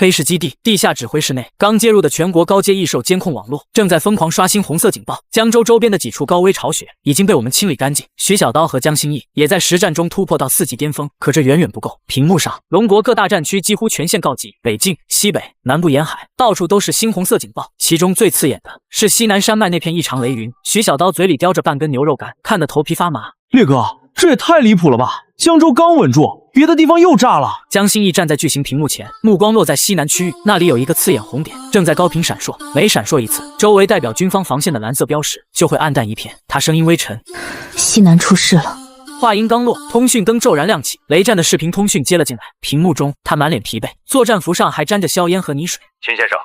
黑市基地地下指挥室内，刚接入的全国高阶异兽监控网络正在疯狂刷新红色警报。江州周边的几处高危巢穴已经被我们清理干净。徐小刀和江心义也在实战中突破到4级巅峰，可这远远不够。屏幕上，龙国各大战区几乎全线告急，北境、西北、南部沿海到处都是猩红色警报。其中最刺眼的是西南山脉那片异常雷云。徐小刀嘴里叼着半根牛肉干，看得头皮发麻。烈哥，这也太离谱了吧！江州刚稳住，别的地方又炸了。江心义站在巨型屏幕前，目光落在西南区域，那里有一个刺眼红点正在高频闪烁，每闪烁一次，周围代表军方防线的蓝色标识就会暗淡一片。他声音微沉：西南出事了。话音刚落，通讯灯骤然亮起，雷战的视频通讯接了进来。屏幕中，他满脸疲惫，作战服上还沾着硝烟和泥水。秦先生，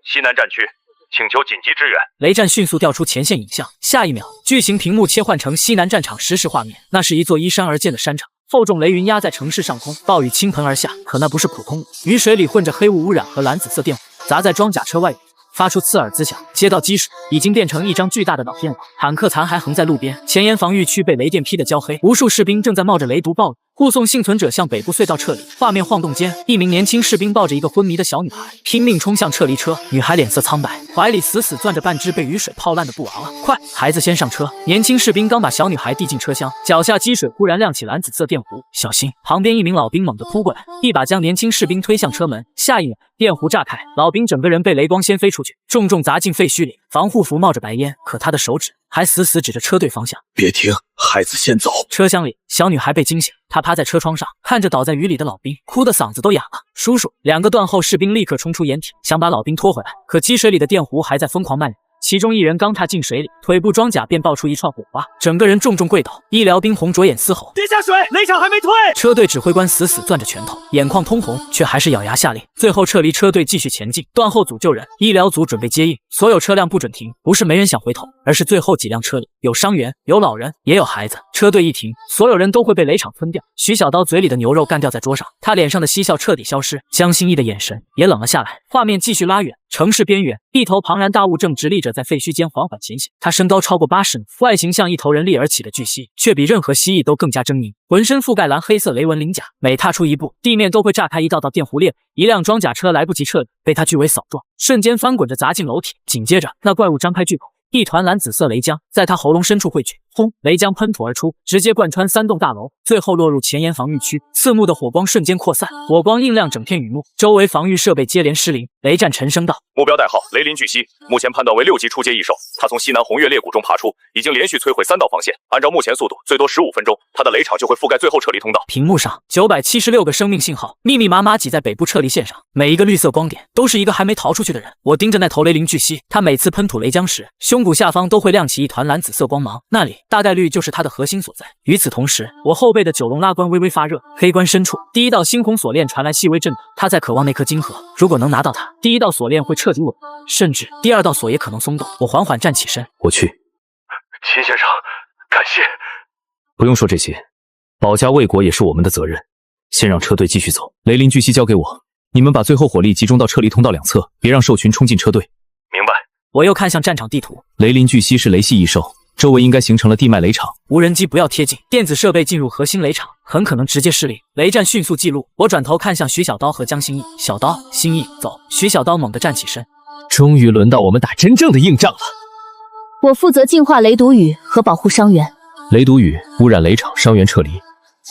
西南战区请求紧急支援。雷战迅速调出前线影像，下一秒，巨型屏幕切换成西南战场实时画面。那是一座依山而建的山场，厚重雷云压在城市上空，暴雨倾盆而下。可那不是普通雨，雨水里混着黑雾污染和蓝紫色电火，砸在装甲车外缘，发出刺耳滋响。街道积水已经变成一张巨大的脑电网，坦克残骸横在路边，前沿防御区被雷电劈得焦黑，无数士兵正在冒着雷毒暴雨护送幸存者向北部隧道撤离。画面晃动间，一名年轻士兵抱着一个昏迷的小女孩，拼命冲向撤离车。女孩脸色苍白，怀里死死攥着半只被雨水泡烂的布娃娃。快，孩子先上车！年轻士兵刚把小女孩递进车厢，脚下积水忽然亮起蓝紫色电弧，小心！旁边一名老兵猛地扑过来，一把将年轻士兵推向车门。下一秒，电弧炸开，老兵整个人被雷光掀飞出去，重重砸进废墟里。防护服冒着白烟，可他的手指还死死指着车队方向。别停，孩子先走。车厢里，小女孩被惊醒，她趴在车窗上，看着倒在雨里的老兵，哭得嗓子都哑了。叔叔！2个断后士兵立刻冲出掩体，想把老兵拖回来，可积水里的电弧还在疯狂蔓延。其中一人刚踏进水里，腿部装甲便爆出一串火花，整个人重重跪倒。医疗兵红着眼嘶吼：“别下水，雷场还没退！”车队指挥官死死攥着拳头，眼眶通红，却还是咬牙下令。最后撤离车队继续前进，断后组救人，医疗组准备接应，所有车辆不准停。不是没人想回头，而是最后几辆车里有伤员，有老人，也有孩子。车队一停，所有人都会被雷场吞掉。徐小刀嘴里的牛肉干掉在桌上，他脸上的嬉笑彻底消失，江心义的眼神也冷了下来。画面继续拉远，城市边缘，一头庞然大物正直立着在废墟间缓缓前行。它身高超过80米，外形像一头人立而起的巨蜥，却比任何蜥蜴都更加狰狞，浑身覆盖蓝黑色雷纹鳞甲，每踏出一步，地面都会炸开一道道电弧裂。一辆装甲车来不及撤离，被他巨尾扫撞，瞬间翻滚着砸进楼体。紧接着，那怪物张开巨口，一团蓝紫色雷浆在他喉咙深处汇聚，轰！雷浆喷吐而出，直接贯穿3栋大楼，最后落入前沿防御区。刺目的火光瞬间扩散，火光映亮整片雨幕，周围防御设备接连失灵。雷战沉声道：“目标代号雷林巨蜥，目前判断为6级初阶异兽。它从西南红月裂谷中爬出，已经连续摧毁3道防线。按照目前速度，最多15分钟，它的雷场就会覆盖最后撤离通道。”屏幕上976个生命信号密密麻麻挤在北部撤离线上，每一个绿色光点都是一个还没逃出去的人。我盯着那头雷林巨蜥，它每次喷吐雷浆时，胸骨下方都会亮起一团蓝紫色光芒，那里大概率就是它的核心所在。与此同时，我后背的9龙拉关微微发热，黑关深处第一道猩红锁链传来细微震动，他在渴望那颗金核。如果能拿到它，第一道锁链会彻底稳，甚至第2道锁也可能松动。我缓缓站起身，我去。秦先生，感谢。不用说这些，保家卫国也是我们的责任。先让车队继续走，雷林巨蜥交给我，你们把最后火力集中到撤离通道2侧，别让兽群冲进车队。明白。我又看向战场地图，雷林巨蜥是雷系异兽，周围应该形成了地脉雷场。无人机不要贴近，电子设备进入核心雷场，很可能直接失灵。雷战迅速记录。我转头看向徐小刀和江心义，小刀、心义，走。徐小刀猛地站起身，终于轮到我们打真正的硬仗了。我负责净化雷毒雨和保护伤员。雷毒雨污染雷场，伤员撤离，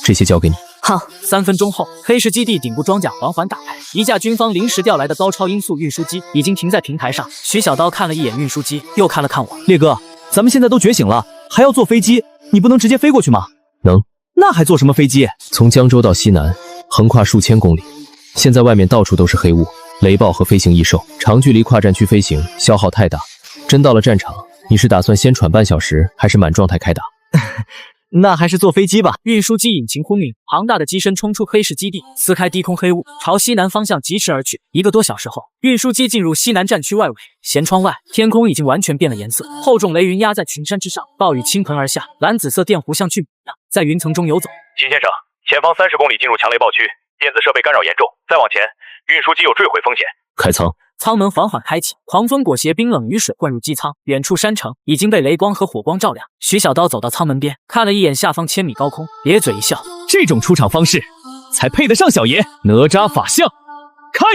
这些交给你。好。3分钟后，黑石基地顶部装甲缓缓打开，一架军方临时调来的高超音速运输机已经停在平台上。徐小刀看了一眼运输机，又看了看我，烈哥，咱们现在都觉醒了，还要坐飞机，你不能直接飞过去吗？能。那还坐什么飞机？从江州到西南，横跨数千公里，现在外面到处都是黑雾、雷暴和飞行异兽，长距离跨战区飞行消耗太大。真到了战场，你是打算先喘半小时，还是满状态开打？那还是坐飞机吧。运输机引擎轰鸣，庞大的机身冲出黑石基地，撕开低空黑雾，朝西南方向疾驰而去。1个多小时后，运输机进入西南战区外围，舷窗外天空已经完全变了颜色，厚重雷云压在群山之上，暴雨倾盆而下，蓝紫色电弧像巨蟒一样在云层中游走。秦先生，前方30公里进入强雷暴区，电子设备干扰严重，再往前，运输机有坠毁风险。开仓。舱门缓缓开启，狂风裹挟冰冷雨水灌入机舱，远处山城已经被雷光和火光照亮。徐小刀走到舱门边，看了一眼下方1000米高空，咧嘴一笑，这种出场方式才配得上小爷。哪吒法相，开！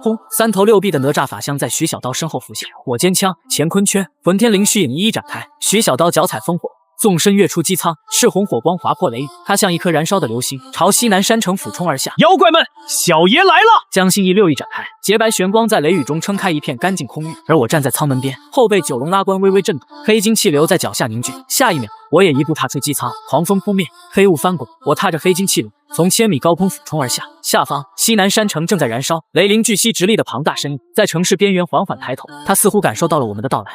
轰！三头六臂的哪吒法相在徐小刀身后浮现，火尖枪、乾坤圈、混天绫虚影一一展开。徐小刀脚踩烽火，纵身跃出机舱，赤红火光划破雷雨，他像一颗燃烧的流星，朝西南山城俯冲而下。妖怪们，小爷来了！江心义六翼展开，洁白玄光在雷雨中撑开一片干净空域，而我站在舱门边，后背九龙拉关微微震动，黑金气流在脚下凝聚。下一秒，我也一步踏出机舱，狂风扑面，黑雾翻滚，我踏着黑金气流从1000米高空俯冲而下。下方西南山城正在燃烧，雷灵巨蜥直立的庞大身影在城市边缘缓缓抬头，他似乎感受到了我们的到来，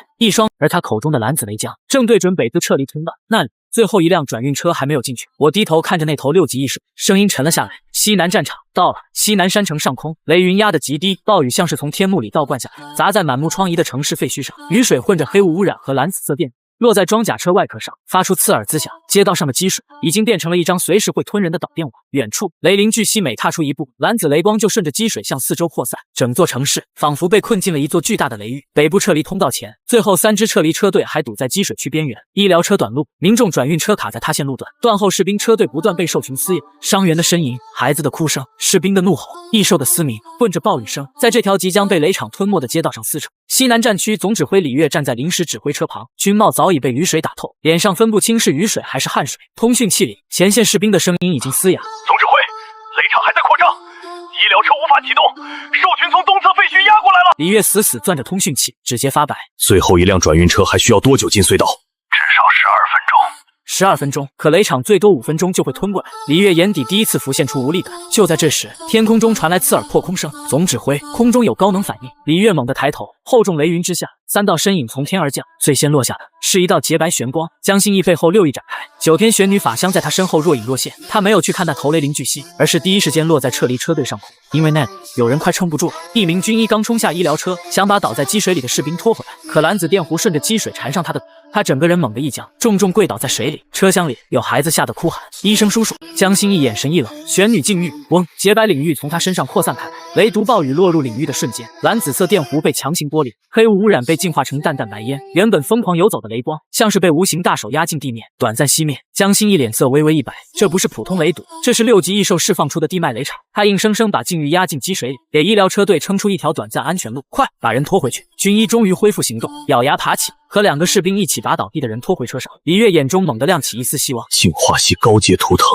而他口中的蓝紫雷将正对准北自撤离通道那里。最后一辆转运车还没有进去，我低头看着那头6级异兽，声音沉了下来。西南战场到了，西南山城上空，雷云压得极低，暴雨像是从天幕里倒灌下来，砸在满目疮痍的城市废墟上，雨水混着黑雾污染和蓝紫色电落在装甲车外壳上，发出刺耳滋响。街道上的积水已经变成了一张随时会吞人的导电网。远处，雷灵巨蜥每踏出一步，蓝紫雷光就顺着积水向四周扩散，整座城市仿佛被困进了一座巨大的雷狱。北部撤离通道前，最后3支撤离车队还堵在积水区边缘，医疗车短路，民众转运车卡在塌陷路段，断后士兵车队不断被兽群撕咬，伤员的呻吟，孩子的哭声，士兵的怒吼，异兽的嘶鸣，混着暴雨声，在这条即将被雷场吞没的街道上撕扯。西南战区总指挥李岳站在临时指挥车旁，军帽早已被雨水打透，脸上分不清是雨水还是汗水。通讯器里，前线士兵的声音已经嘶哑。总指挥，雷场还在扩张，医疗车无法启动，兽群从东侧废墟压过来了。李岳死攥着通讯器，指节发白。最后一辆转运车还需要多久进隧道？至少12分钟。12分钟，可雷场最多5分钟就会吞过来。李岳眼底第一次浮现出无力感。就在这时，天空中传来刺耳破空声。总指挥，空中有高能反应。李岳猛地抬头，厚重雷云之下，3道身影从天而降，最先落下的是一道洁白玄光。江心义背后6翼展开，9天玄女法相在他身后若隐若现。他没有去看那头雷灵巨蜥，而是第一时间落在撤离车队上空，因为那里有人快撑不住了。一名军医刚冲下医疗车，想把倒在积水里的士兵拖回来，可蓝紫电弧顺着积水缠上他的，他整个人猛地一僵，重重跪倒在水里。车厢里有孩子吓得哭喊：“医生叔叔！”江心义眼神一冷，玄女禁欲，嗡，洁白领域从他身上扩散开来。雷毒暴雨落入领域的瞬间，蓝紫色电弧被强行剥离，黑雾污染被净化成淡淡白烟。原本疯狂游走的雷光，像是被无形大手压进地面，短暂熄灭。江心义脸色微微一白，这不是普通雷毒，这是6级异兽释放出的地脉雷场。他硬生生把禁欲压进积水里，给医疗车队撑出一条短暂安全路。快，把人拖回去！军医终于恢复行动，咬牙爬起，和2个士兵一起把倒地的人拖回车上。李岳眼中猛地亮起一丝希望，净化系高阶图腾，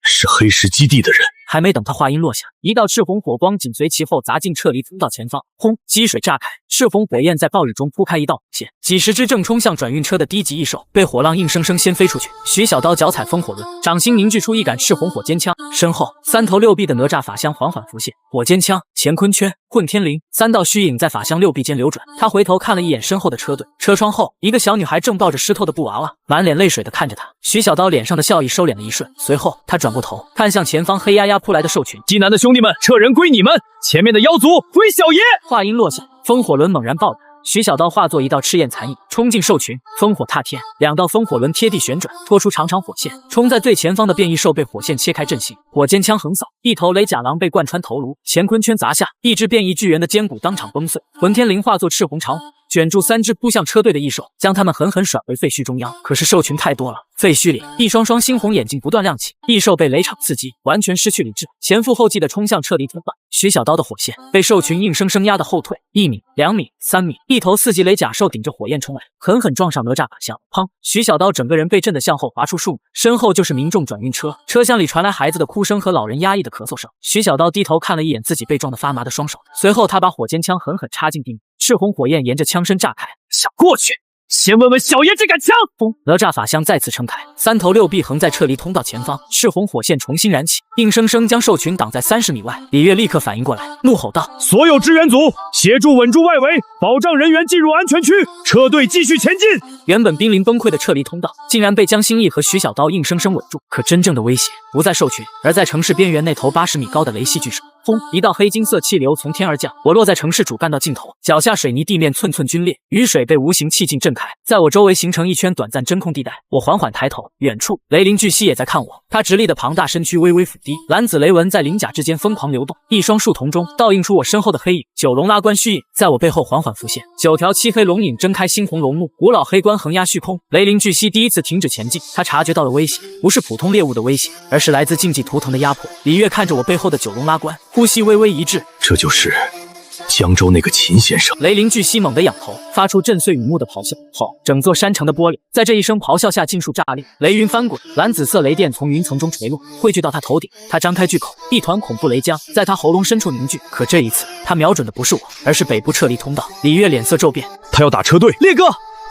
是黑石基地的人。还没等他话音落下，一道赤红火光紧随其后砸进撤离通道前方，轰！积水炸开，赤红火焰在暴雨中铺开一道线，几十只正冲向转运车的低级异兽被火浪硬生生掀飞出去。徐小刀脚踩风火轮，掌心凝聚出一杆赤红火尖枪，身后3头6臂的哪吒法相缓缓浮现，火尖枪、乾坤圈、混天绫3道虚影在法相6臂间流转。他回头看了一眼身后的车队，车窗后一个小女孩正抱着湿透的布娃娃，满脸泪水的看着他。徐小刀脸上的笑意收敛了一瞬，随后他转过头看向前方黑压压扑来的兽群。济南的兄弟们，撤人归你们，前面的妖族归小爷。话音落下，风火轮猛然爆燃，徐小刀化作一道赤焰残影，冲进兽群，烽火踏天，2道风火轮贴地旋转，拖出长长火线，冲在最前方的变异兽被火线切开阵型，火尖枪横扫，一头雷甲狼被贯穿头颅，乾坤圈砸下，一只变异巨猿的肩骨当场崩碎，混天绫化作赤红长火，卷住3只扑向车队的异兽，将他们狠狠甩回废墟中央。可是兽群太多了，废墟里一双双猩红眼睛不断亮起，异兽被雷场刺激，完全失去理智，前赴后继地冲向撤离通道。徐小刀的火线被兽群硬生生压得后退1米、2米、3米，一头4级雷甲兽顶着火焰冲来，狠狠撞上哪吒法相，砰！徐小刀整个人被震得向后滑出数米，身后就是民众转运车，车厢里传来孩子的哭声和老人压抑的咳嗽声。徐小刀低头看了一眼自己被撞得发麻的双手，随后他把火尖枪狠狠插进地面，赤红火焰沿着枪身炸开。想过去，先问问小爷这杆枪！轰！哪吒法相再次撑开，3头6臂横在撤离通道前方，赤红火线重新燃起，硬生生将兽群挡在30米外。李岳立刻反应过来，怒吼道：“所有支援组协助稳住外围，保障人员进入安全区，车队继续前进！”原本濒临崩溃的撤离通道，竟然被江心义和徐小刀硬生生稳住。可真正的威胁不在兽群，而在城市边缘那头80米高的雷系巨兽。轰！一道黑金色气流从天而降，我落在城市主干道尽头，脚下水泥地面寸寸皲裂，雨水被无形气劲震开，在我周围形成一圈短暂真空地带。我缓缓抬头，远处雷灵巨蜥也在看我，它直立的庞大身躯微微俯低，蓝紫雷纹在鳞甲之间疯狂流动，一双树瞳中倒映出我身后的黑影。九龙拉关虚影在我背后缓缓浮现， 9条漆黑龙影睁开猩红龙目，古老黑棺横压虚空。雷灵巨蜥第一次停止前进，他察觉到了威胁，不是普通猎物的威胁，而是来自禁忌图腾的压迫。李月看着我背后的九龙拉棺，呼吸微微一滞，这就是江州那个秦先生。雷灵巨蜥猛地仰头，发出震碎雨幕的咆哮。吼！整座山城的玻璃在这一声咆哮下尽数炸裂，雷云翻滚，蓝紫色雷电从云层中垂落，汇聚到他头顶。他张开巨口，一团恐怖雷浆在他喉咙深处凝聚。可这一次，他瞄准的不是我，而是北部撤离通道。李月脸色骤变，他要打车队。烈哥，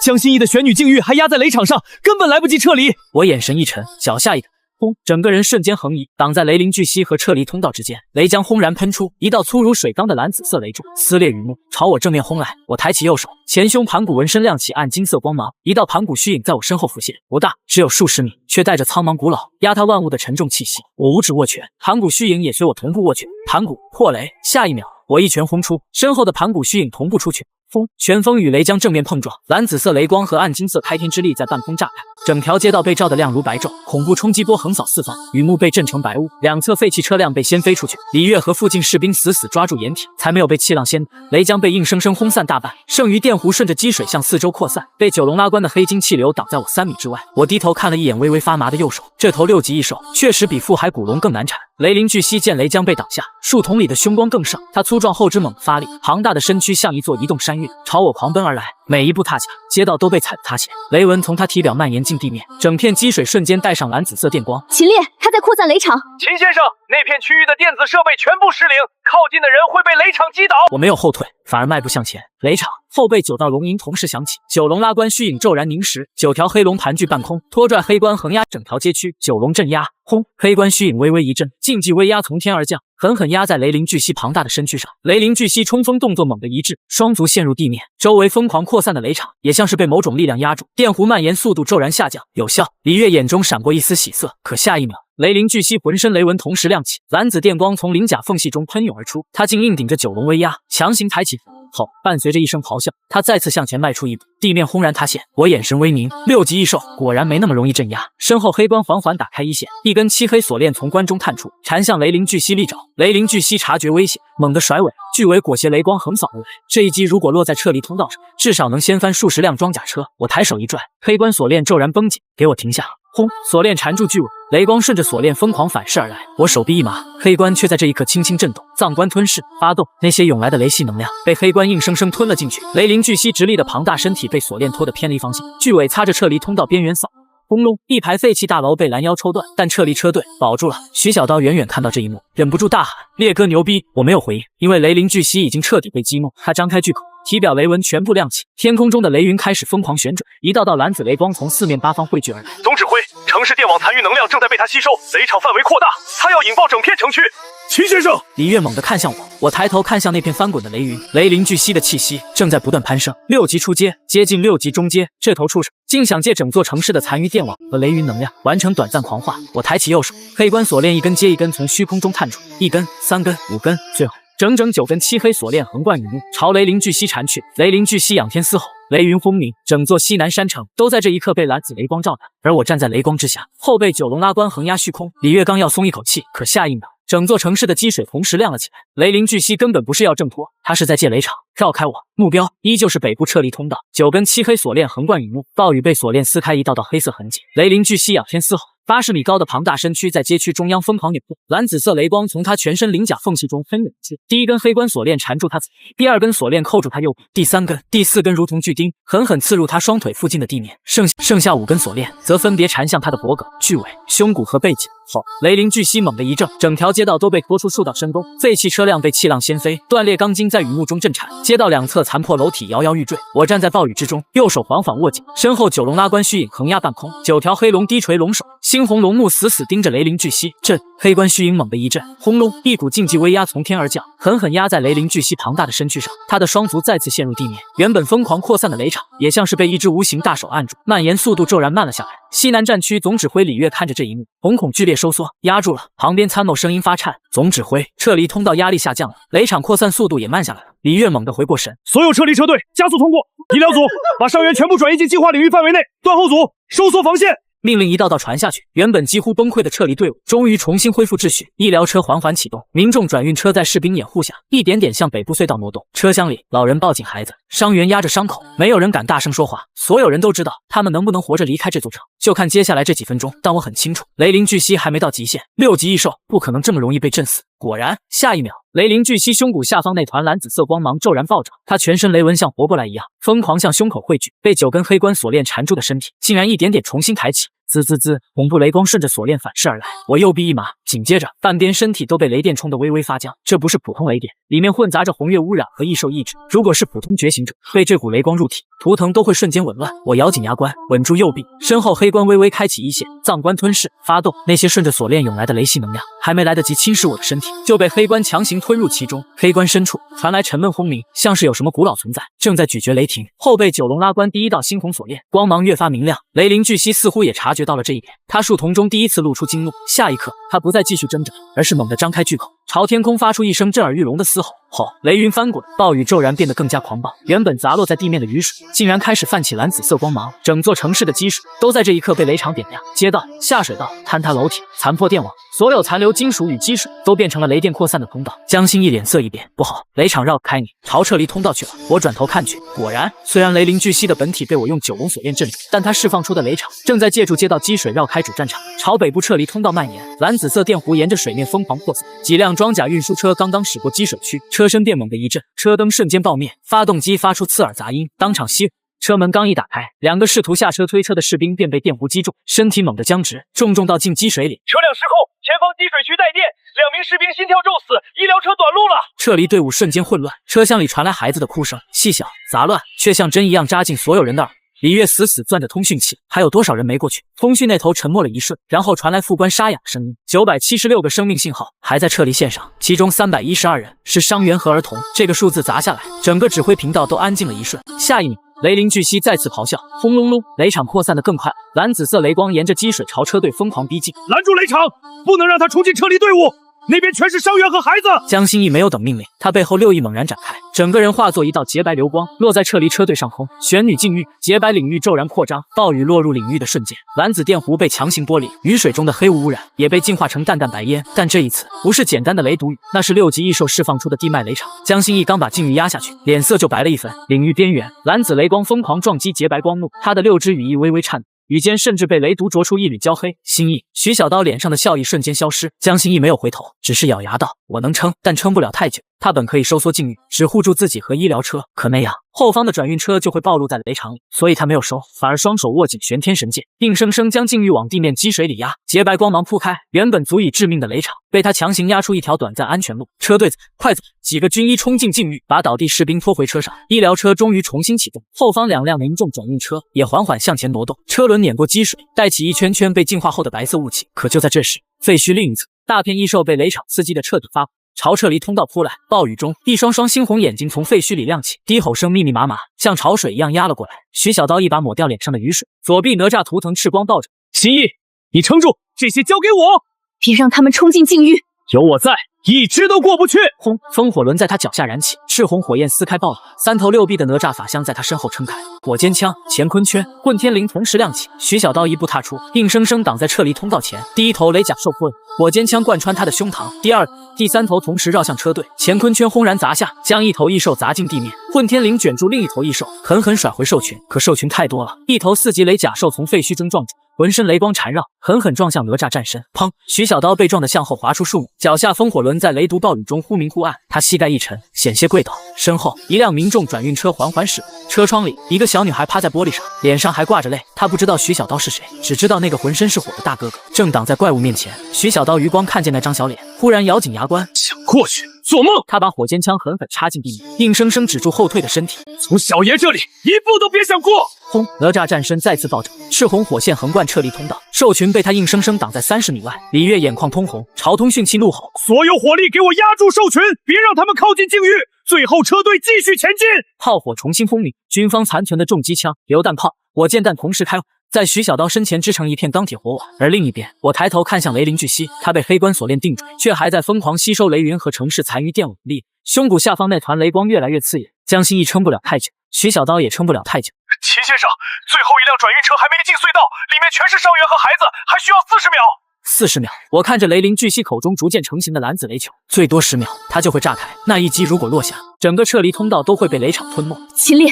江心意的玄女境遇还压在雷场上，根本来不及撤离。我眼神一沉，脚下一个。轰！整个人瞬间横移，挡在雷灵巨蜥和撤离通道之间。雷浆轰然喷出，一道粗如水缸的蓝紫色雷柱撕裂云幕，朝我正面轰来。我抬起右手，前胸盘骨纹身亮起暗金色光芒，一道盘骨虚影在我身后浮现，不大，只有数十米，却带着苍茫古老、压塌万物的沉重气息。我五指握拳，盘骨虚影也随我同步握拳。盘骨破雷，下一秒，我一拳轰出，身后的盘骨虚影同步出拳。风，旋风与雷浆正面碰撞，蓝紫色雷光和暗金色开天之力在半空炸开，整条街道被照得亮如白昼，恐怖冲击波横扫四方，雨幕被震成白雾，两侧废弃车辆被掀飞出去。李月和附近士兵死死抓住掩体，才没有被气浪掀。雷浆被硬生生轰散大半，剩余电弧顺着积水向四周扩散，被九龙拉棺的黑金气流挡在我3米之外。我低头看了一眼微微发麻的右手，这头6级异兽确实比腹海古龙更难缠。雷灵巨蜥见雷浆被挡下，树丛里的凶光更盛，它粗壮后肢猛地发力，庞大的身躯像一座移动山岳，朝我狂奔而来。每一步踏下，街道都被踩得塌陷，雷纹从他体表蔓延进地面，整片积水瞬间带上蓝紫色电光。秦烈，他在扩散雷场。秦先生，那片区域的电子设备全部失灵，靠近的人会被雷场击倒。我没有后退，反而迈步向前。雷场后背9道龙吟同时响起，九龙拉棺虚影骤然凝实，9条黑龙盘踞半空，拖拽黑棺横压整条街区，九龙镇压。轰！黑棺虚影微微一震，禁忌威压从天而降，狠狠压在雷灵巨蜥庞大的身躯上。雷灵巨蜥冲锋动作猛地一滞，双足陷入地面，周围疯狂扩散的雷场也像是被某种力量压住，电弧蔓延速度骤然下降，有效。李月眼中闪过一丝喜色，可下一秒，雷灵巨蜥浑身雷纹同时亮起，蓝紫电光从鳞甲缝隙中喷涌而出，他竟硬顶着九龙威压，强行抬起后，伴随着一声咆哮，他再次向前迈出一步，地面轰然塌陷。我眼神微凝，6级异兽果然没那么容易镇压。身后黑棺缓缓打开一线，一根漆黑锁链从棺中探出，缠向雷灵巨蜥利爪。雷灵巨蜥察觉危险，猛地甩尾，巨尾裹挟雷光横扫而来。这一击如果落在撤离通道上，至少能掀翻数十辆装甲车。我抬手一拽，黑棺锁链骤然绷紧，给我停下。轰！锁链缠住巨尾，雷光顺着锁链疯狂反噬而来。我手臂一麻，黑棺却在这一刻轻轻震动，藏棺吞噬发动，那些涌来的雷系能量被黑棺硬生生吞了进去。雷灵巨蜥直立的庞大身体被锁链拖得偏离方向，巨尾擦着撤离通道边缘扫。轰隆！一排废弃大楼被拦腰抽断，但撤离车队保住了。徐小刀远远看到这一幕，忍不住大喊：“烈哥牛逼！”我没有回应，因为雷灵巨蜥已经彻底被击没。他张开巨口，体表雷纹全部亮起，天空中的雷云开始疯狂旋转，一道道蓝紫雷光从四面八方汇聚而来。总指挥，城市电网残余能量正在被他吸收，雷场范围扩大，他要引爆整片城区。秦先生，李月猛地看向我，我抬头看向那片翻滚的雷云，雷灵巨蜥的气息正在不断攀升，6级出阶，接近6级中阶。这头畜生竟想借整座城市的残余电网和雷云能量完成短暂狂化。我抬起右手，黑棺锁链一根接一根从虚空中探出，1根、3根、5根，最后整整9根漆黑锁链横贯雨幕，朝雷灵巨蜥缠去。雷灵巨蜥仰天嘶吼，雷云轰鸣，整座西南山城都在这一刻被蓝紫雷光照亮，而我站在雷光之下，后背九龙拉棺横压虚空。李月刚要松一口气，可下一秒，整座城市的积水同时亮了起来。雷灵巨蜥根本不是要挣脱，他是在借雷场绕开我，目标依旧是北部撤离通道。9根漆黑锁链横贯雨幕，暴雨被锁链撕开一道道黑色痕迹。雷灵巨蜥仰天嘶吼，80米高的庞大身躯在街区中央疯狂扭动，蓝紫色雷光从他全身鳞甲缝隙中喷涌至。第1根黑棺锁链缠住他左臂，第2根锁链扣住他右臂，第3根、第4根如同巨钉，狠狠刺入他双腿附近的地面。剩下5根锁链则分别缠向他的脖颈、巨尾、胸骨和背脊。后，雷灵巨蜥猛地一震，整条街道都被拖出数道深沟，废弃车辆被气浪掀飞，断裂钢筋在雨幕中震颤，街道两侧残破楼体摇摇欲坠。我站在暴雨之中，右手缓缓握紧，身后九龙拉棺虚影横压半空，9条黑龙低垂龙首，猩红龙目死死盯着雷灵巨蜥。震！黑棺虚影猛地一震，轰隆！一股禁忌威压从天而降，狠狠压在雷灵巨蜥庞大的身躯上，他的双足再次陷入地面。原本疯狂扩散的雷场，也像是被一只无形大手按住，蔓延速度骤然慢了下来。西南战区总指挥李月看着这一幕，瞳孔剧烈收缩，压住了。旁边参谋声音发颤：“总指挥，撤离通道压力下降了，雷场扩散速度也慢下来了。”李月猛地回过神，所有撤离车队加速通过，医疗组把伤员全部转移进计划领域范围内，断后组收缩防线。命令一道道传下去，原本几乎崩溃的撤离队伍终于重新恢复秩序。医疗车缓缓启动，民众转运车在士兵掩护下，一点点向北部隧道挪动。车厢里，老人抱紧孩子，伤员压着伤口，没有人敢大声说话。所有人都知道，他们能不能活着离开这座城，就看接下来这几分钟。但我很清楚，雷灵巨蜥还没到极限，6级异兽不可能这么容易被震死。果然，下一秒，雷灵巨蜥胸骨下方那团蓝紫色光芒骤然暴涨，他全身雷纹像活过来一样，疯狂向胸口汇聚，被9根黑关锁链缠住的身体，竟然一点点重新抬起。滋滋滋，恐怖雷光顺着锁链反噬而来，我右臂一麻，紧接着半边身体都被雷电冲得微微发僵。这不是普通雷电，里面混杂着红月污染和异兽意志。如果是普通觉醒者，被这股雷光入体，图腾都会瞬间紊乱。我咬紧牙关，稳住右臂，身后黑关微微开启一线，藏关吞噬发动。那些顺着锁链涌来的雷系能量，还没来得及侵蚀我的身体，就被黑关强行吞入其中。黑关深处传来沉闷轰鸣，像是有什么古老存在正在咀嚼雷霆。后背9龙拉关第一道猩红锁链，光芒越发明亮。雷灵巨蜥似乎也察觉到了这一点，他树瞳中第一次露出惊怒。下一刻，他不再继续挣扎，而是猛地张开巨口，朝天空发出一声震耳欲聋的嘶吼。后，雷云翻滚，暴雨骤然变得更加狂暴，原本砸落在地面的雨水，竟然开始泛起蓝紫色光芒。整座城市的积水都在这一刻被雷场点亮，街道、下水道、坍塌楼体、残破电网，所有残留金属与积水都变成了雷电扩散的通道。江心一脸色一变，不好，雷场绕开你，朝撤离通道去了。我转头看去，果然，虽然雷灵巨蜥的本体被我用9龙锁链镇住，但它释放出的雷场正在借助街道积水绕开主战场，朝北部撤离通道蔓延。蓝紫色电弧沿着水面疯狂扩散，几辆装甲运输车刚刚驶过积水区，车身便猛地一震，车灯瞬间爆灭，发动机发出刺耳杂音，当场熄火。车门刚一打开，2个试图下车推车的士兵便被电弧击中，身体猛地僵直，重到进积水里。车辆失控，前方积水区带电，2名士兵心跳骤死，医疗车短路了。撤离队伍瞬间混乱，车厢里传来孩子的哭声，细小杂乱，却像针一样扎进所有人的耳。李月死攥着通讯器，还有多少人没过去？通讯那头沉默了一瞬，然后传来副官沙哑的声音：976个生命信号还在撤离线上，其中312人是伤员和儿童。这个数字砸下来，整个指挥频道都安静了一瞬。下一秒，雷灵巨蜥再次咆哮，轰隆隆，雷场扩散得更快，蓝紫色雷光沿着积水朝车队疯狂逼近。拦住雷场，不能让他冲进撤离队伍，那边全是伤员和孩子。江心义没有等命令，他背后6翼猛然展开，整个人化作一道洁白流光，落在撤离车队上空。玄女禁域，洁白领域骤然扩张，暴雨落入领域的瞬间，蓝紫电弧被强行剥离，雨水中的黑雾污染也被净化成淡淡白烟。但这一次不是简单的雷毒雨，那是6级异兽释放出的地脉雷场。江心义刚把禁域压下去，脸色就白了一分。领域边缘，蓝紫雷光疯狂撞击洁白光幕，他的6只羽翼微微颤抖，羽间甚至被雷毒灼出一缕焦黑。心意，徐小刀脸上的笑意瞬间消失。江心义没有回头，只是咬牙道：“我能撑，但撑不了太久。”他本可以收缩禁域，只护住自己和医疗车，可那样后方的转运车就会暴露在雷场里，所以他没有收，反而双手握紧玄天神剑，硬生生将禁域往地面积水里压。洁白光芒铺开，原本足以致命的雷场被他强行压出一条短暂安全路。车队子，快走！几个军医冲进禁域，把倒地士兵拖回车上。医疗车终于重新启动，后方2辆民众转运车也缓缓向前挪动，车轮碾过积水，带起一圈圈被净化后的白色雾气。可就在这时，废墟另一侧，大片异兽被雷场刺激的彻底发光，朝撤离通道扑来。暴雨中，一双双猩红眼睛从废墟里亮起，低吼声密密麻麻，像潮水一样压了过来。徐小刀一把抹掉脸上的雨水，左臂哪吒图腾赤光爆着。心意，你撑住，这些交给我，别让他们冲进禁域。有我在，一只都过不去。轰！风火轮在他脚下燃起，赤红火焰撕开暴雨，3头6臂的哪吒法相在他身后撑开。火尖枪、乾坤圈、混天绫同时亮起，徐小刀一步踏出，硬生生挡在撤离通道前。第一头雷甲兽扑，火尖枪贯穿他的胸膛；第2、第3头同时绕向车队，乾坤圈轰然砸下，将一头异兽砸进地面。混天绫卷住另一头异兽，狠狠甩回兽群，可兽群太多了，一头4级雷甲兽从废墟中撞出，浑身雷光缠绕，狠狠撞向哪吒战身。砰！徐小刀被撞得向后滑出数米，脚下风火轮在雷毒暴雨中忽明忽暗，他膝盖一沉，险些跪倒。身后一辆民众转运车缓缓驶过，车窗里一个小女孩趴在玻璃上，脸上还挂着泪。她不知道徐小刀是谁，只知道那个浑身是火的大哥哥正挡在怪物面前。徐小刀余光看见那张小脸，忽然咬紧牙关，想过去做梦。他把火尖枪狠狠插进地面，硬生生止住后退的身体。从小爷这里一步都别想过。轰！哪吒战身再次暴涨，赤红火线横贯撤离通道，兽群被他硬生生挡在30米外。李月眼眶通红，朝通讯器怒吼：“所有火力给我压住兽群，别让他们靠近境域！最后车队继续前进！”炮火重新轰鸣，军方残存的重机枪、榴弹炮、火箭弹同时开火，在徐小刀身前织成一片钢铁火网。而另一边，我抬头看向雷灵巨蜥，他被黑关锁链定住，却还在疯狂吸收雷云和城市残余电网力。胸骨下方那团雷光越来越刺眼，江心义撑不了太久，徐小刀也撑不了太久。秦先生，最后一辆转运车还没进隧道，里面全是伤员和孩子，还需要40秒。40秒，我看着雷凌巨蜥口中逐渐成型的蓝紫雷球，最多10秒，它就会炸开。那一击如果落下，整个撤离通道都会被雷场吞没。秦烈，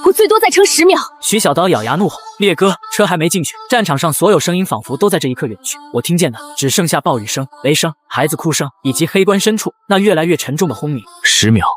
我最多再撑10秒。徐小刀咬牙怒吼：“烈哥，车还没进去！”战场上所有声音仿佛都在这一刻远去，我听见的只剩下暴雨声、雷声、孩子哭声，以及黑棺深处那越来越沉重的轰鸣。10秒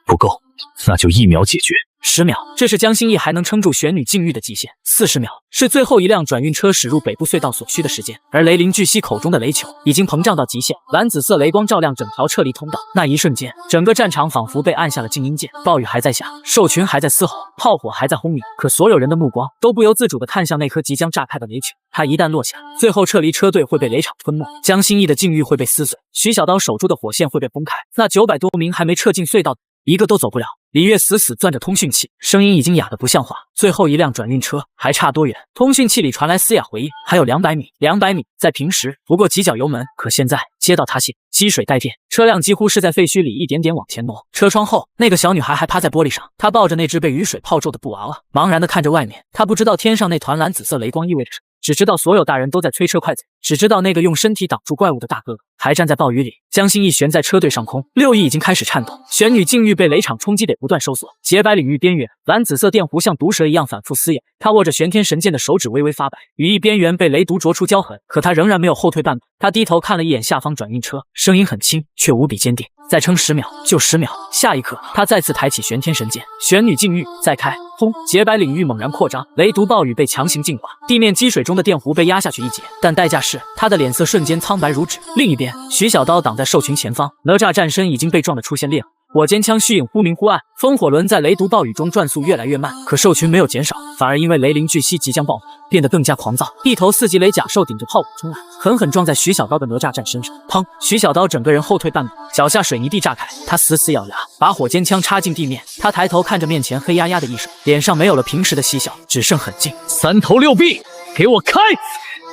不够，那就1秒解决。 10秒，这是江心义还能撑住玄女禁欲的极限。40秒是最后一辆转运车驶入北部隧道所需的时间。而雷凌巨蜥口中的雷球已经膨胀到极限，蓝紫色雷光照亮整条撤离通道。那一瞬间，整个战场仿佛被按下了静音键，暴雨还在下，兽群还在嘶吼，炮火还在轰鸣，可所有人的目光都不由自主地看向那颗即将炸开的雷球。它一旦落下，最后撤离车队会被雷场吞没，江心义的禁欲会被撕碎，徐小刀守住的火线会被崩开，那900多名还没撤进隧道的，一个都走不了。 李月死死攥着通讯器，声音已经哑得不像话。最后一辆转运车还差多远？通讯器里传来嘶哑回应：“还有200米，200米。”在平时不过几脚油门，可现在街道塌陷，积水带电，车辆几乎是在废墟里一点点往前挪。车窗后，那个小女孩还趴在玻璃上，她抱着那只被雨水泡皱的布娃娃，茫然地看着外面。她不知道天上那团蓝紫色雷光意味着什么。 只知道所有大人都在催车快走，只知道那个用身体挡住怪物的大哥哥还站在暴雨里。江心义悬在车队上空，6翼已经开始颤抖。玄女禁欲被雷场冲击，得不断收缩。洁白领域边缘，蓝紫色电弧像毒蛇一样反复撕咬。他握着玄天神剑的手指微微发白，羽翼边缘被雷毒灼出焦痕，可他仍然没有后退半步。他低头看了一眼下方转运车，声音很轻，却无比坚定。 再撑10秒，就10秒。下一刻，他再次抬起玄天神剑，玄女禁欲再开，轰！洁白领域猛然扩张，雷毒暴雨被强行净化，地面积水中的电弧被压下去一截，但代价是他的脸色瞬间苍白如纸。另一边，徐小刀挡在兽群前方，哪吒战身已经被撞得出现裂痕。 火尖枪虚影忽明忽暗，风火轮在雷毒暴雨中转速越来越慢，可兽群没有减少，反而因为雷凌巨蜥即将爆发，变得更加狂躁。一头4级雷甲兽顶着炮火冲来，狠狠撞在徐小刀的哪吒战身上，砰！徐小刀整个人后退半步，脚下水泥地炸开，他死死咬牙，把火尖枪插进地面。他抬头看着面前黑压压的异兽，脸上没有了平时的嬉笑，只剩狠劲。3头6臂，给我开！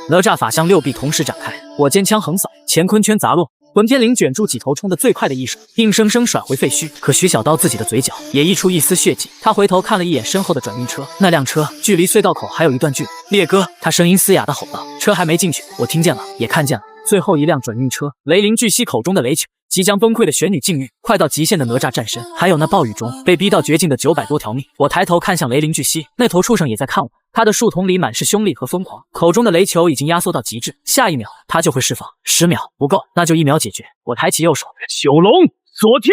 哪吒法相6臂同时展开，火尖枪横扫，乾坤圈砸落。 混天绫卷住几头冲得最快的异兽，硬生生甩回废墟。可徐小刀自己的嘴角也溢出一丝血迹，他回头看了一眼身后的转运车，那辆车距离隧道口还有一段距离。烈哥，他声音嘶哑地吼道：“车还没进去，我听见了，也看见了。最后一辆转运车，雷凌巨蜥口中的雷球。” 即将崩溃的玄女禁欲，快到极限的哪吒战身，还有那暴雨中被逼到绝境的900多条命。我抬头看向雷凌巨蜥，那头畜生也在看我，他的树瞳里满是凶戾和疯狂，口中的雷球已经压缩到极致，下一秒他就会释放。10秒不够，那就1秒解决。我抬起右手，九龙锁天。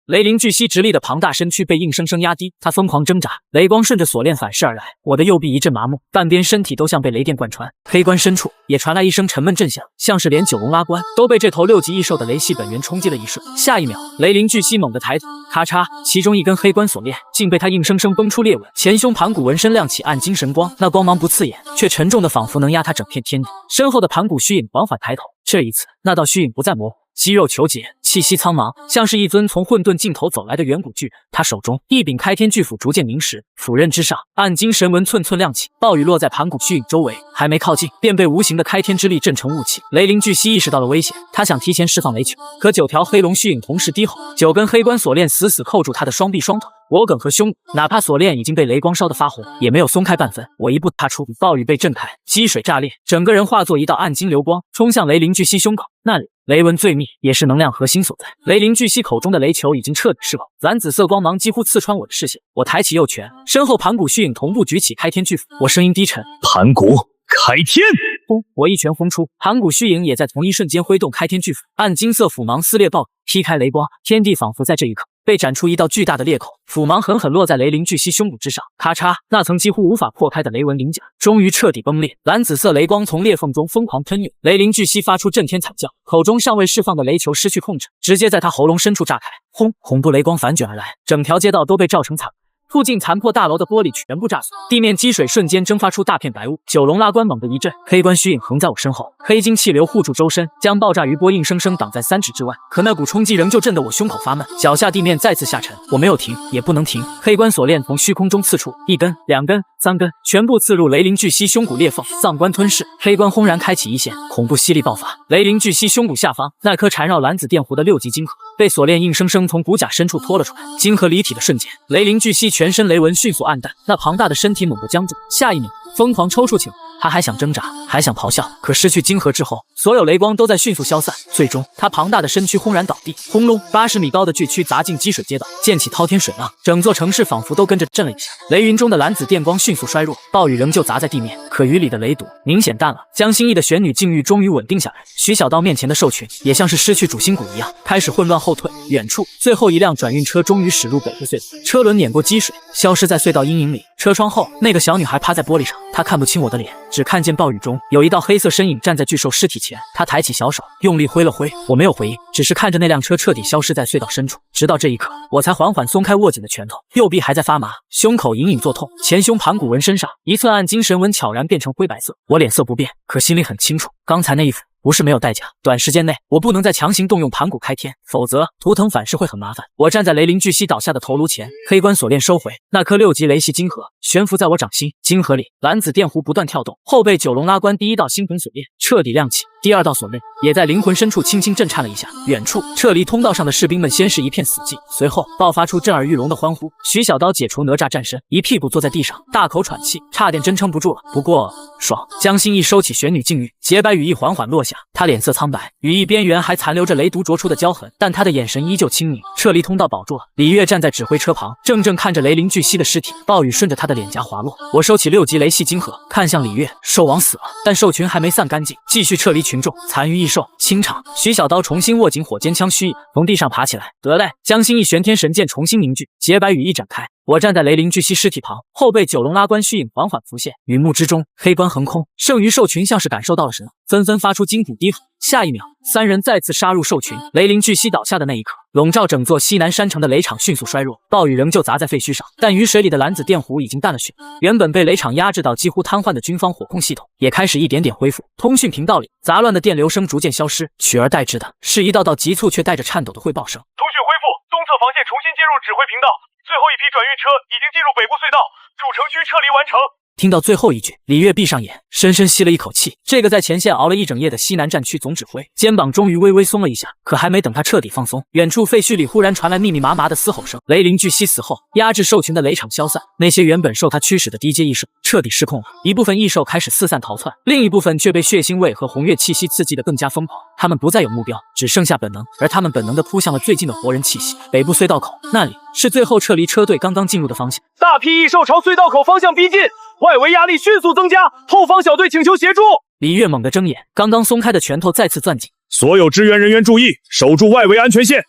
雷凌巨蜥直立的庞大身躯被硬生生压低，它疯狂挣扎，雷光顺着锁链反噬而来，我的右臂一阵麻木，半边身体都像被雷电贯穿。黑棺深处也传来一声沉闷震响，像是连九龙拉棺都被这头6级异兽的雷系本源冲击了一瞬。下一秒，雷凌巨蜥猛地抬头，咔嚓，其中一根黑棺锁链竟被它硬生生崩出裂纹，前胸盘骨纹身亮起暗金神光，那光芒不刺眼，却沉重的仿佛能压它整片天地。身后的盘骨虚影缓缓抬头，这一次，那道虚影不再模糊。 肌肉虬结，气息苍茫，像是一尊从混沌尽头走来的远古巨人。他手中一柄开天巨斧逐渐凝实，斧刃之上，暗金神纹寸寸亮起。暴雨落在盘古虚影周围，还没靠近，便被无形的开天之力震成雾气。雷凌巨蜥意识到了危险，他想提前释放雷球，可9条黑龙虚影同时低吼，9根黑棺锁链死死扣住他的双臂双腿。 脖梗和胸，哪怕锁链已经被雷光烧得发红，也没有松开半分。我一步踏出，暴雨被震开，积水炸裂，整个人化作一道暗金流光，冲向雷凌巨蜥胸口。那里雷纹最密，也是能量核心所在。雷凌巨蜥口中的雷球已经彻底释放，蓝紫色光芒几乎刺穿我的视线。我抬起右拳，身后盘古虚影同步举起开天巨斧，我声音低沉：“盘古开天！”轰！我一拳轰出，盘古虚影也在同一瞬间挥动开天巨斧，暗金色斧芒撕裂爆，劈开雷光，天地仿佛在这一刻 被斩出一道巨大的裂口，斧芒狠狠落在雷凌巨蜥胸骨之上，咔嚓！那层几乎无法破开的雷纹鳞甲终于彻底崩裂，蓝紫色雷光从裂缝中疯狂喷涌，雷凌巨蜥发出震天惨叫，口中尚未释放的雷球失去控制，直接在他喉咙深处炸开，轰！恐怖雷光反卷而来，整条街道都被照成惨。附近残破大楼的玻璃全部炸碎，地面积水瞬间蒸发出大片白雾。九龙拉关猛地一震，黑关虚影横在我身后，黑金气流护住周身，将爆炸余波硬生生挡在3尺之外。可那股冲击仍旧震得我胸口发闷，脚下地面再次下沉。我没有停，也不能停。黑关锁链从虚空中刺出，1根、2根、3根，全部刺入雷灵巨蜥胸骨裂缝，脏关吞噬。黑关轰然开启一线，恐怖吸力爆发。雷灵巨蜥胸骨下方那颗缠绕蓝紫电弧的6级金核被锁链硬生生从骨甲深处拖了出来。金核离体的瞬间，雷灵巨蜥全身雷纹迅速暗淡，那庞大的身体猛地僵住，下一秒疯狂抽搐起来。他还想挣扎，还想咆哮，可失去金核之后，所有雷光都在迅速消散。最终，他庞大的身躯轰然倒地，轰隆，80米高的巨躯砸进积水街道，溅起滔天水浪，整座城市仿佛都跟着震了一下。雷云中的蓝紫电光迅速衰弱，暴雨仍旧砸在地面，可雨里的雷堵明显淡了。江心意的玄女境遇终于稳定下来，徐小刀面前的兽群也像是失去主心骨一样，开始混乱后退。远处，最后一辆转运车终于驶入北部隧道，车轮碾过积水，消失在隧道阴影里。车窗后，那个小女孩趴在玻璃上，她看不清我的脸，只看见暴雨中有一道黑色身影站在巨兽尸体前。她抬起小手，用力挥了挥，我没有回应，只是看着那辆车彻底消失在隧道深处。直到这一刻，我才缓缓松开握紧的拳头，右臂还在发麻，胸口隐隐作痛，前胸盘骨纹身上一寸暗金神纹悄然变成灰白色。我脸色不变，可心里很清楚，刚才那一斧不是没有代价，短时间内我不能再强行动用盘骨开天，否则图腾反噬会很麻烦。我站在雷灵巨蜥倒下的头颅前，黑关锁链收回，那颗6级雷系金核悬浮在我掌心，金核里蓝紫电弧不断跳动，后背九龙拉关第1道星魂锁链彻底亮起，第2道锁链也在灵魂深处轻轻震颤了一下。远处撤离通道上的士兵们先是一片死寂，随后爆发出震耳欲聋的欢呼。徐小刀解除哪吒战身，一屁股坐在地上，大口喘气，差点真撑不住了。不过爽！江心意收起玄女境遇，洁白羽翼缓缓落下，他脸色苍白，羽翼边缘还残留着雷毒灼出的焦痕，但他的眼神依旧清明。撤离通道保住了，李月站在指挥车旁，怔怔看着雷灵巨蜥的尸体，暴雨顺着他的脸颊滑落。我收起6级雷系金核，看向李月，兽王死了，但兽群还没散干净，继续撤离群众。残余异兽清场。徐小刀重新握紧火尖枪虚翼，从地上爬起来。得嘞！江心意玄天神剑重新凝聚，洁白羽翼展开。我站在雷灵巨蜥尸体旁，后背九龙拉关虚影缓缓浮现，雨幕之中黑关横空，剩余兽群像是感受到了什么，纷纷发出惊恐低吼。下一秒，3人再次杀入兽群，雷灵巨蜥倒下的那一刻，笼罩整座西南山城的雷场迅速衰弱，暴雨仍旧砸在废墟上，但雨水里的蓝紫电弧已经淡了许多。原本被雷场压制到几乎瘫痪的军方火控系统也开始一点点恢复，通讯频道里杂乱的电流声逐渐消失，取而代之的是一道道急促却带着颤抖的汇报声。通讯恢复，东侧防线重新接入指挥频道，最后一批转运车已经进入北部隧道，主城区撤离完成。听到最后一句，李月闭上眼，深深吸了一口气。这个在前线熬了一整夜的西南战区总指挥，肩膀终于微微松了一下。可还没等他彻底放松，远处废墟里忽然传来密密麻麻的嘶吼声。雷灵巨蜥死后，压制兽群的雷场消散，那些原本受他驱使的低阶异兽彻底失控了。一部分异兽开始四散逃窜，另一部分却被血腥味和红月气息刺激得更加疯狂。他们不再有目标，只剩下本能，而他们本能地扑向了最近的活人气息。北部隧道口那里是最后撤离车队刚刚进入的方向，大批异兽朝隧道口方向逼近，外围压力迅速增加，后方小队请求协助。李月猛地睁眼，刚刚松开的拳头再次攥紧。所有支援人员注意，守住外围安全线，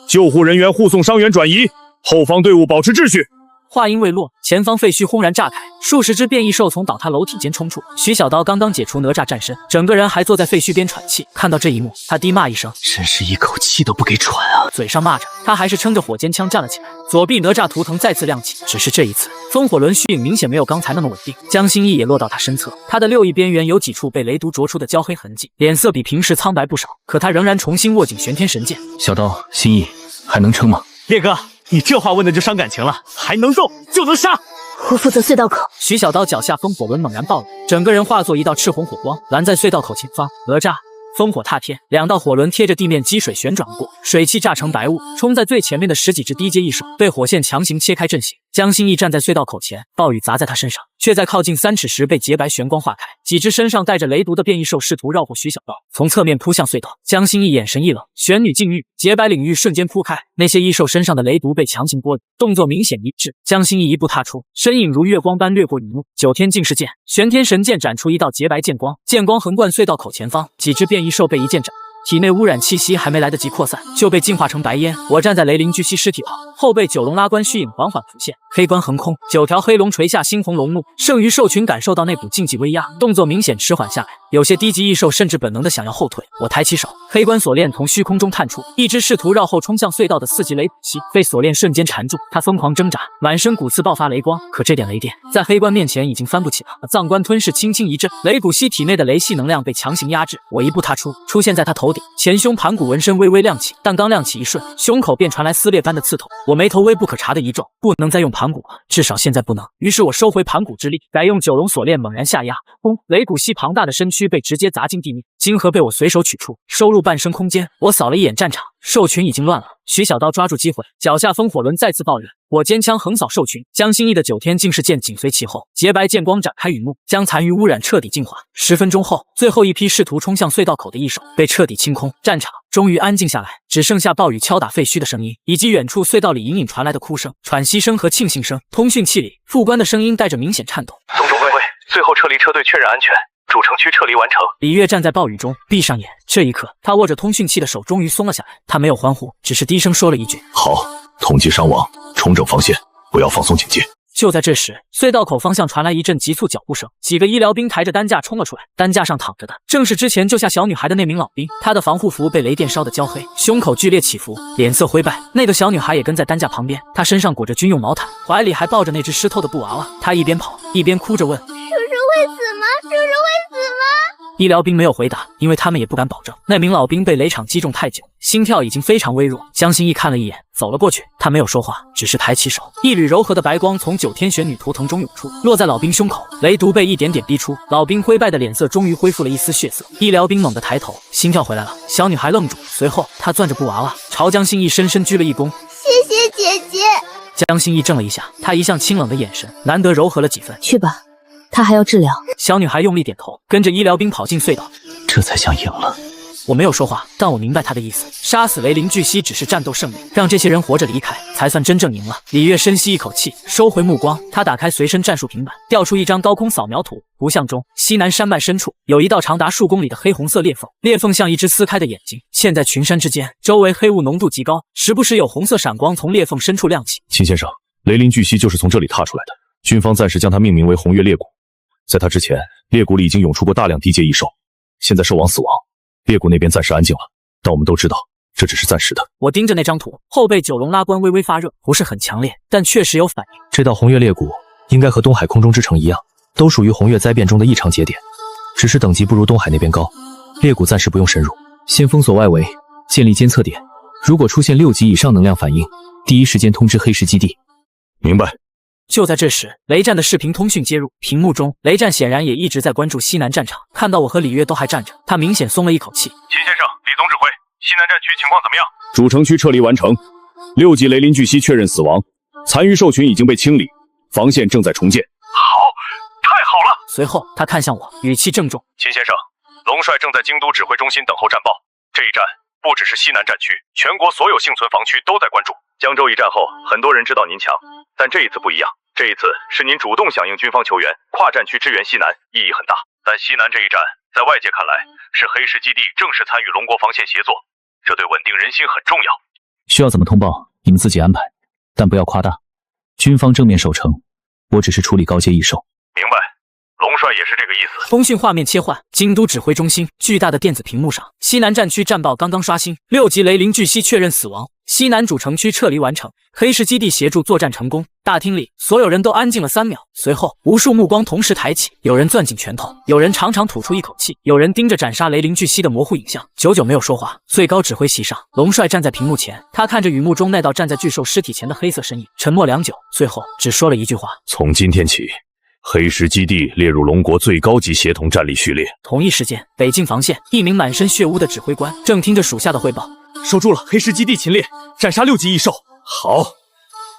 救护人员护送伤员转移，后方队伍保持秩序。话音未落，前方废墟轰然炸开，数十只变异兽从倒塌楼体间冲出。徐小刀刚刚解除哪吒战身，整个人还坐在废墟边喘气。看到这一幕，他低骂一声：“真是一口气都不给喘啊！”嘴上骂着，他还是撑着火尖枪站了起来。左臂哪吒图腾再次亮起，只是这一次风火轮虚影明显没有刚才那么稳定。江心意也落到他身侧，他的6翼边缘有几处被雷毒灼出的焦黑痕迹，脸色比平时苍白不少。可他仍然重新握紧玄天神剑。小刀，心意还能撑吗？烈哥，你这话问的就伤感情了，还能动就能杀。我负责隧道口。徐小刀脚下风火轮猛然爆了，整个人化作一道赤红火光，拦在隧道口前方。哪吒烽火踏天，2道火轮贴着地面积水旋转过，水汽炸成白雾，冲在最前面的10几只低阶异兽被火线强行切开阵型。江心意站在隧道口前，暴雨砸在他身上，却在靠近3尺时被洁白玄光化开。几只身上带着雷毒的变异兽试图绕过徐小刀，从侧面扑向隧道。江心意眼神一冷，玄女禁欲，洁白领域瞬间铺开，那些异兽身上的雷毒被强行剥离，动作明显一致。江心意一步踏出，身影如月光般掠过雨幕。9天净世剑，玄天神剑斩出一道洁白剑光，剑光横贯隧道口前方，几只变异兽被一剑斩。体内污染气息还没来得及扩散，就被净化成白烟。我站在雷灵巨蜥尸体旁，后背九龙拉关虚影缓缓浮现，黑关横空，9条黑龙垂下猩红龙怒。剩余兽群感受到那股禁忌威压，动作明显迟缓下来，有些低级异兽甚至本能的想要后退。我抬起手，黑关锁链从虚空中探出，一只试图绕后冲向隧道的4级雷古蜥被锁链瞬间缠住，它疯狂挣扎，满身骨刺爆发雷光，可这点雷电在黑关面前已经翻不起了。藏关吞噬轻轻一震，雷古蜥体内的雷系能量被强行压制。我一步踏出，出现在他头顶，前胸盘骨纹身微微亮起，但刚亮起一瞬，胸口便传来撕裂般的刺痛。我眉头微不可察的一皱，不能再用盘骨了，至少现在不能。于是我收回盘骨之力，改用9龙锁链猛然下压，轰！雷古蜥庞大的身躯被直接砸进地面，金盒被我随手取出，收入半升空间。我扫了一眼战场，兽群已经乱了。徐小刀抓住机会，脚下风火轮再次爆燃，我尖枪横扫兽群。江心意的9天净世剑紧随其后，洁白剑光展开雨幕，将残余污染彻底净化。10分钟后，最后一批试图冲向隧道口的异兽被彻底清空，战场终于安静下来，只剩下暴雨敲打废墟的声音，以及远处隧道里隐隐传来的哭声、喘息声和庆幸声。通讯器里副官的声音带着明显颤抖：总指挥，最后撤离车队确认安全，主城区撤离完成。李月站在暴雨中，闭上眼。这一刻，他握着通讯器的手终于松了下来。他没有欢呼，只是低声说了一句：好，统计伤亡，重整防线，不要放松警戒。就在这时，隧道口方向传来一阵急促脚步声，几个医疗兵抬着担架冲了出来。担架上躺着的正是之前救下小女孩的那名老兵，他的防护服被雷电烧得焦黑，胸口剧烈起伏，脸色灰败。那个小女孩也跟在担架旁边，她身上裹着军用毛毯，怀里还抱着那只湿透的布娃娃。她一边跑一边哭着问：叔叔会死吗？叔叔会死吗？医疗兵没有回答，因为他们也不敢保证。那名老兵被雷场击中太久，心跳已经非常微弱。江心意看了一眼，走了过去，他没有说话，只是抬起手，一缕柔和的白光从9天玄女图腾中涌出，落在老兵胸口。雷毒被一点点逼出，老兵灰败的脸色终于恢复了一丝血色。医疗兵猛地抬头，心跳回来了。小女孩愣住，随后她攥着布娃娃，朝江心意深深鞠了一躬：谢谢姐姐。江心意怔了一下，她一向清冷的眼神难得柔和了几分。去吧，他还要治疗。小女孩用力点头，跟着医疗兵跑进隧道。这才像赢了。我没有说话，但我明白他的意思。杀死雷灵巨蜥只是战斗胜利，让这些人活着离开，才算真正赢了。李月深吸一口气，收回目光，他打开随身战术平板，调出一张高空扫描图。图像中，西南山脉深处有一道长达数公里的黑红色裂缝，裂缝像一只撕开的眼睛，嵌在群山之间，周围黑雾浓度极高，时不时有红色闪光从裂缝深处亮起。秦先生，雷灵巨蜥就是从这里踏出来的，军方暂时将它命名为红月裂谷。在它之前，裂谷里已经涌出过大量低阶异兽，现在兽王死亡，裂谷那边暂时安静了，但我们都知道这只是暂时的。我盯着那张图，后背9龙拉关微微发热，不是很强烈，但确实有反应。这道红月裂谷应该和东海空中之城一样，都属于红月灾变中的异常节点，只是等级不如东海那边高。裂谷暂时不用深入，先封锁外围，建立监测点，如果出现6级以上能量反应，第一时间通知黑石基地。明白。就在这时，雷战的视频通讯接入，屏幕中雷战显然也一直在关注西南战场，看到我和李月都还站着，他明显松了一口气。秦先生，李总指挥，西南战区情况怎么样？主城区撤离完成，6级雷灵巨蜥确认死亡，残余兽群已经被清理，防线正在重建。好，太好了！随后他看向我，语气郑重：秦先生，龙帅正在京都指挥中心等候战报。这一战不只是西南战区，全国所有幸存防区都在关注。江州一战后，很多人知道您强，但这一次不一样。这一次是您主动响应军方求援，跨战区支援西南，意义很大。但西南这一战，在外界看来是黑石基地正式参与龙国防线协作，这对稳定人心很重要。需要怎么通报，你们自己安排，但不要夸大。军方正面守城，我只是处理高阶异兽。明白，龙帅也是这个意思。通讯画面切换，京都指挥中心巨大的电子屏幕上，西南战区战报刚刚刷新，6级雷灵巨蜥确认死亡，西南主城区撤离完成，黑石基地协助作战成功。大厅里所有人都安静了3秒，随后无数目光同时抬起，有人攥紧拳头，有人长长吐出一口气，有人盯着斩杀雷灵巨蜥的模糊影像，久久没有说话。最高指挥席上，龙帅站在屏幕前，他看着雨幕中那道站在巨兽尸体前的黑色身影，沉默良久，最后只说了一句话：从今天起，黑石基地列入龙国最高级协同战力序列。同一时间，北境防线，一名满身血污的指挥官正听着属下的汇报：守住了黑石基地秦烈，斩杀6级异兽。好，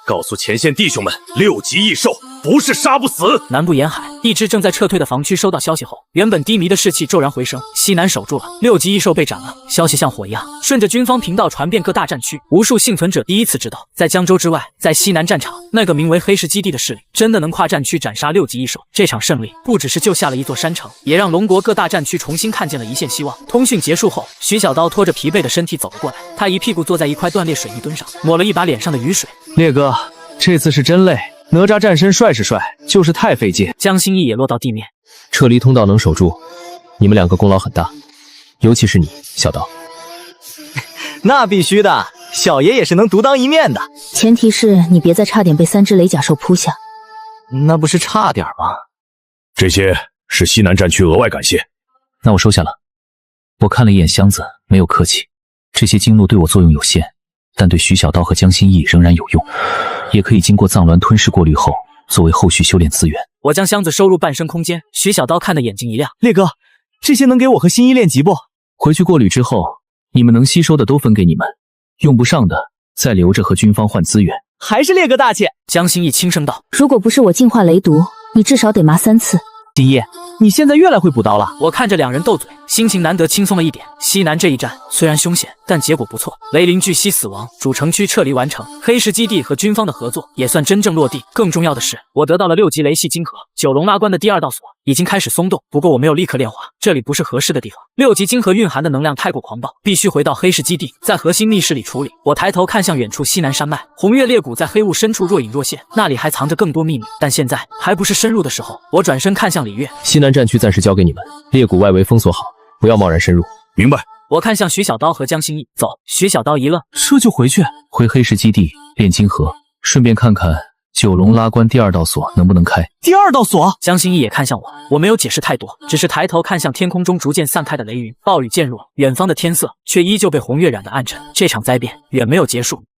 告诉前线弟兄们，6级异兽不是杀不死。南部沿海，一支正在撤退的防区收到消息后，原本低迷的士气骤然回升。西南守住了，6级异兽被斩了，消息像火一样顺着军方频道传遍各大战区。无数幸存者第一次知道，在江州之外，在西南战场，那个名为黑石基地的势力真的能跨战区斩杀6级异兽。这场胜利不只是救下了一座山城，也让龙国各大战区重新看见了一线希望。通讯结束后，徐小刀拖着疲惫的身体走了过来，他一屁股坐在一块断裂水泥墩上，抹了一把脸上的雨水。烈哥，这次是真累。哪吒战神帅是帅，就是太费劲。江心义也落到地面，撤离通道能守住，你们2个功劳很大，尤其是你，小刀。那必须的，小爷也是能独当一面的。前提是你别再差点被3只雷甲兽扑下。那不是差点吗？这些是西南战区额外感谢。那我收下了。我看了一眼箱子，没有客气。这些经络对我作用有限，但对徐小刀和江心义仍然有用，也可以经过藏鸾吞噬过滤后，作为后续修炼资源。我将箱子收入半身空间，徐小刀看得眼睛一亮。烈哥，这些能给我和新一练级不？回去过滤之后，你们能吸收的都分给你们，用不上的再留着和军方换资源。还是烈哥大气。江心义轻声道：如果不是我净化雷毒，你至少得麻3次。新一，你现在越来会补刀了。我看着2人斗嘴，心情难得轻松了一点。西南这一战虽然凶险，但结果不错。雷灵巨蜥死亡，主城区撤离完成，黑石基地和军方的合作也算真正落地。更重要的是，我得到了6级雷系晶核，九龙拉关的第2道锁已经开始松动。不过我没有立刻炼化，这里不是合适的地方。6级晶核蕴含的能量太过狂暴，必须回到黑石基地，在核心密室里处理。我抬头看向远处西南山脉，红月裂谷在黑雾深处若隐若现，那里还藏着更多秘密。但现在还不是深入的时候。我转身看向李月，西南战区暂时交给你们，裂谷外围封锁好，不要贸然深入。明白。我看向徐小刀和江心义，走。徐小刀一愣，这就回去？回黑石基地炼晶核，顺便看看九龙拉关第2道锁能不能开。第2道锁？江心义也看向我，我没有解释太多，只是抬头看向天空中逐渐散开的雷云。暴雨渐弱，远方的天色却依旧被红月染得暗沉。这场灾变远没有结束。